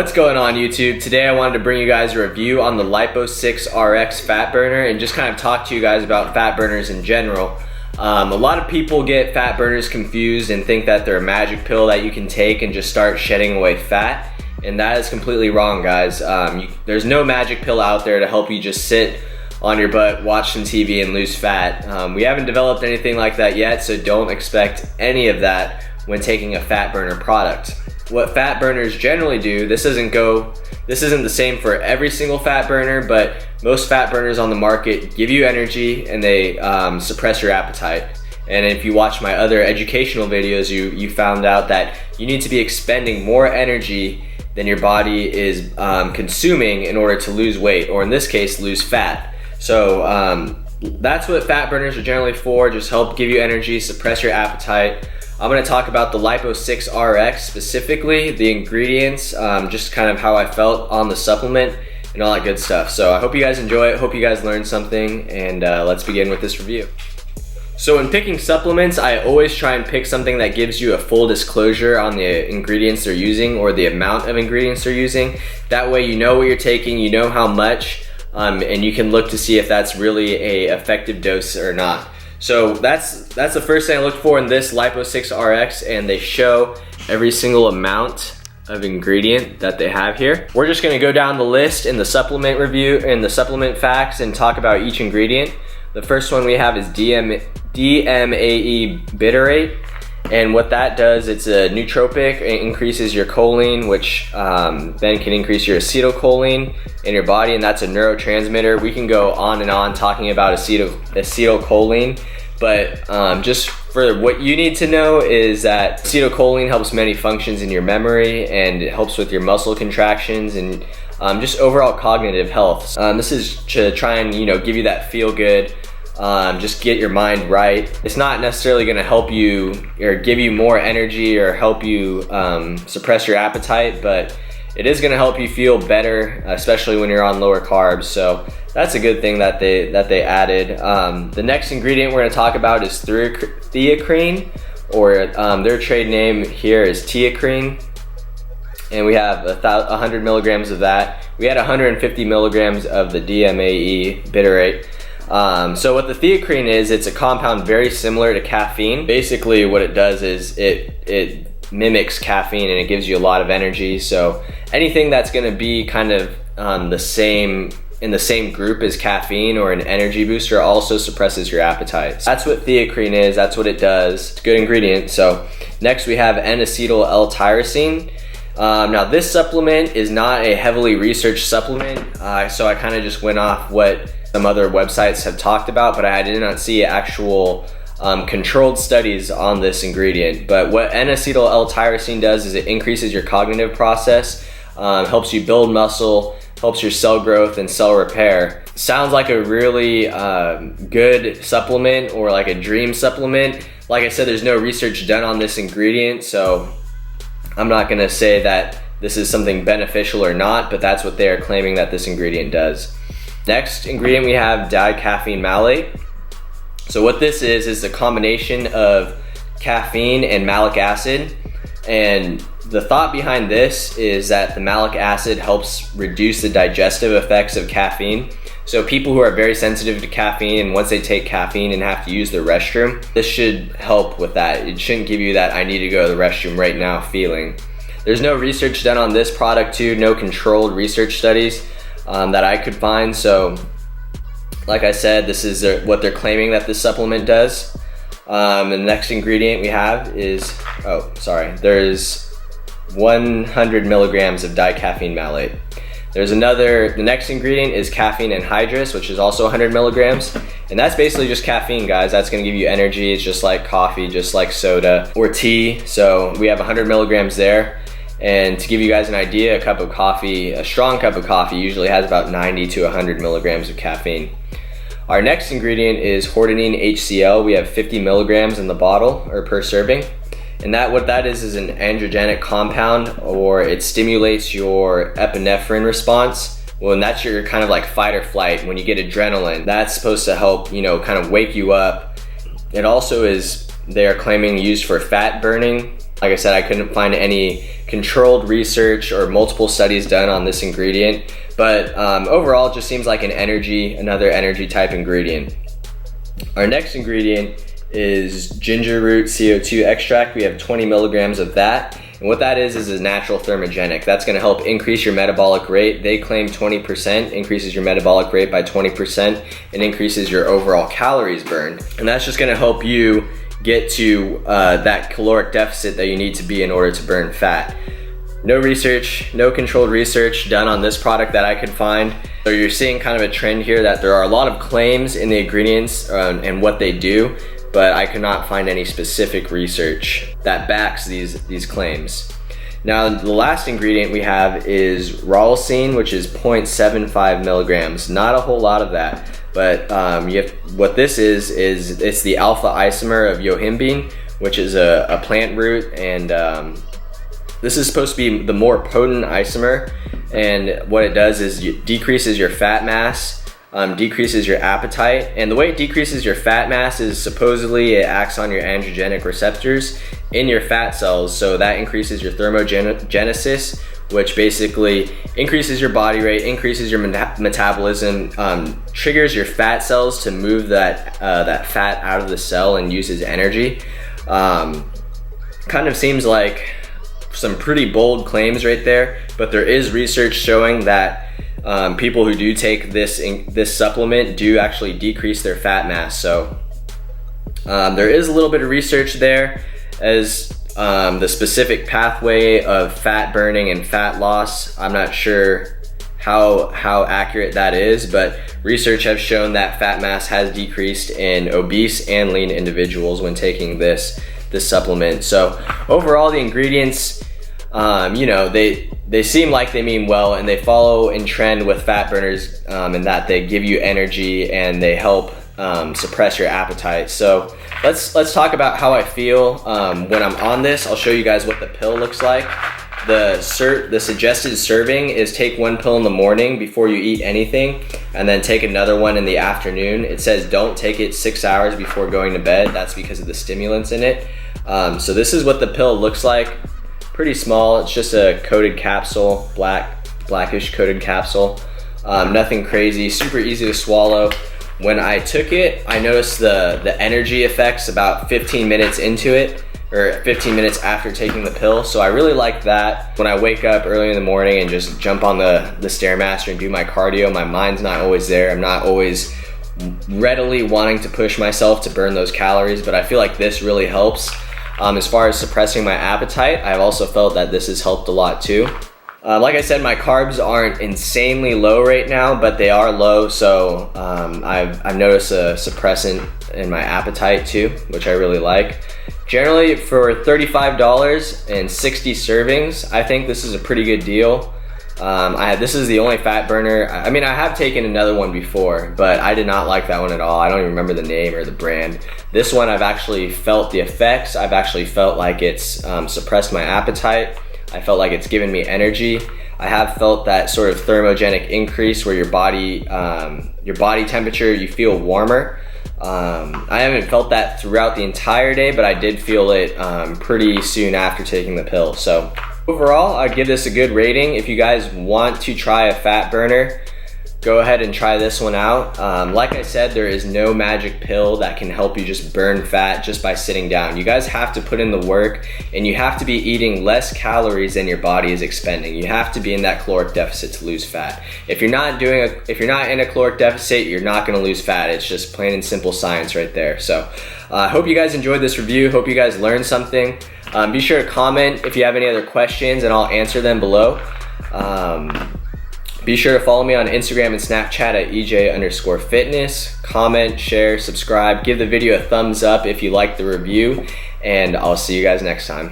What's going on YouTube? Today I wanted to bring you guys a review on the Lipo 6 RX fat burner and just kind of talk to you guys about fat burners in general. A lot of people get fat burners confused and think that they're a magic pill that you can take and just start shedding away fat, and that is completely wrong, guys. There's no magic pill out there to help you just sit on your butt, watch some TV and lose fat. We haven't developed anything like that yet, so don't expect any of that when taking a fat burner product. What fat burners generally do, this isn't the same for every single fat burner, but most fat burners on the market give you energy and they suppress your appetite. And if you watch my other educational videos, you found out that you need to be expending more energy than your body is consuming in order to lose weight, or in this case, lose fat. So that's what fat burners are generally for, just help give you energy, suppress your appetite. I'm going to talk about the Lipo 6 RX specifically, the ingredients, just kind of how I felt on the supplement and all that good stuff. So I hope you guys enjoy it, hope you guys learned something, and let's begin with this review. So in picking supplements, I always try and pick something that gives you a full disclosure on the ingredients they're using or the amount of ingredients they're using. That way you know what you're taking, you know how much, and you can look to see if that's really a effective dose or not. So that's the first thing I look for in this Lipo 6 RX, and they show every single amount of ingredient that they have here. We're just gonna go down the list in the supplement review and the supplement facts and talk about each ingredient. The first one we have is DMAE bitterate, and what that does, it's a nootropic. It increases your choline, which then can increase your acetylcholine in your body, and that's a neurotransmitter. We can go on and on talking about acetylcholine, but just for what you need to know is that acetylcholine helps many functions in your memory, and it helps with your muscle contractions and just overall cognitive health. This is to try and give you that feel good, just get your mind right. It's not necessarily going to help you or give you more energy or help you suppress your appetite, but it is going to help you feel better, especially when you're on lower carbs. So that's a good thing that they added. The next ingredient we're going to talk about is theacrine, or their trade name here is teacrine, and we have 100 milligrams of that. We had 150 milligrams of the DMAE bitterate. So what the theacrine is, it's a compound very similar to caffeine. Basically what it does is it mimics caffeine and it gives you a lot of energy. So anything that's going to be kind of in the same group as caffeine or an energy booster also suppresses your appetite. So that's what theacrine is, that's what it does. It's a good ingredient. So next we have N-acetyl L-tyrosine. Now this supplement is not a heavily researched supplement, so I kind of just went off what some other websites have talked about, but I did not see actual controlled studies on this ingredient. But what N-acetyl L-tyrosine does is it increases your cognitive process, helps you build muscle, helps your cell growth and cell repair. Sounds like a really good supplement, or like a dream supplement. Like I said, there's no research done on this ingredient, so I'm not gonna say that this is something beneficial or not, but that's what they are claiming that this ingredient does. Next ingredient we have dicaffeine malate. So what this is a combination of caffeine and malic acid, and the thought behind this is that the malic acid helps reduce the digestive effects of caffeine. So people who are very sensitive to caffeine, and once they take caffeine and have to use the restroom, this should help with that. It shouldn't give you that I need to go to the restroom right now feeling. There's no research done on this product too, no controlled research studies that I could find. So like I said, this is what they're claiming that this supplement does. The next ingredient we have is, there's 100 milligrams of dicaffeine malate. The next ingredient is caffeine anhydrous, which is also 100 milligrams. And that's basically just caffeine, guys. That's gonna give you energy. It's just like coffee, just like soda or tea. So we have 100 milligrams there. And to give you guys an idea, a strong cup of coffee usually has about 90 to 100 milligrams of caffeine. Our next ingredient is hordenine HCl. We have 50 milligrams in the bottle, or per serving. And what that is an androgenic compound, or it stimulates your epinephrine response. Well, and that's your kind of like fight or flight. When you get adrenaline, that's supposed to help, kind of wake you up. It also is, they are claiming, used for fat burning. Like I said, I couldn't find any controlled research or multiple studies done on this ingredient, but overall it just seems like another energy type ingredient. Our next ingredient is ginger root CO2 extract. We have 20 milligrams of that. And what that is a natural thermogenic. That's gonna help increase your metabolic rate. They claim 20% increases your metabolic rate by 20% and increases your overall calories burned. And that's just gonna help you get to that caloric deficit that you need to be in order to burn fat. No research, no controlled research done on this product that I could find. So you're seeing kind of a trend here that there are a lot of claims in the ingredients and what they do, but I could not find any specific research that backs these claims. Now, the last ingredient we have is raucine, which is 0.75 milligrams. Not a whole lot of that, but what this is it's the alpha isomer of yohimbine, which is a plant root, and this is supposed to be the more potent isomer. And what it does is it decreases your fat mass, decreases your appetite. And the way it decreases your fat mass is supposedly it acts on your androgenic receptors in your fat cells. So that increases your thermogenesis, which basically increases your body rate, increases your metabolism, triggers your fat cells to move that fat out of the cell and use as energy. Kind of seems like some pretty bold claims right there, but there is research showing that people who do take this supplement do actually decrease their fat mass. So there is a little bit of research there as the specific pathway of fat burning and fat loss. I'm not sure how accurate that is, but research has shown that fat mass has decreased in obese and lean individuals when taking this supplement. So overall, the ingredients, they seem like they mean well, and they follow in trend with fat burners in that they give you energy and they help suppress your appetite. So let's talk about how I feel when I'm on this. I'll show you guys what the pill looks like. The suggested serving is take one pill in the morning before you eat anything, and then take another one in the afternoon. It says don't take it 6 hours before going to bed. That's because of the stimulants in it. So this is what the pill looks like. Pretty small. It's just a coated capsule, blackish coated capsule. Nothing crazy, super easy to swallow. When I took it, I noticed the energy effects about 15 minutes into it, or 15 minutes after taking the pill. So I really like that. When I wake up early in the morning and just jump on the Stairmaster and do my cardio, my mind's not always there. I'm not always readily wanting to push myself to burn those calories, but I feel like this really helps. As far as suppressing my appetite, I've also felt that this has helped a lot too. Like I said, my carbs aren't insanely low right now, but they are low, so I've noticed a suppressant in my appetite too, which I really like. Generally, for $35 and 60 servings, I think this is a pretty good deal. This is the only fat burner. I mean, I have taken another one before, but I did not like that one at all. I don't even remember the name or the brand. This one, I've actually felt the effects. I've actually felt like it's suppressed my appetite. I felt like it's given me energy. I have felt that sort of thermogenic increase where your body temperature, you feel warmer. I haven't felt that throughout the entire day, but I did feel it pretty soon after taking the pill. So overall, I'd give this a good rating. If you guys want to try a fat burner, go ahead and try this one out. Like I said, there is no magic pill that can help you just burn fat just by sitting down. You guys have to put in the work, and you have to be eating less calories than your body is expending. You have to be in that caloric deficit to lose fat. If you're not in a caloric deficit, you're not gonna lose fat. It's just plain and simple science right there. So I hope you guys enjoyed this review. Hope you guys learned something. Be sure to comment if you have any other questions, and I'll answer them below. Be sure to follow me on Instagram and Snapchat at EJ_fitness. Comment, share, subscribe, give the video a thumbs up if you liked the review, and I'll see you guys next time.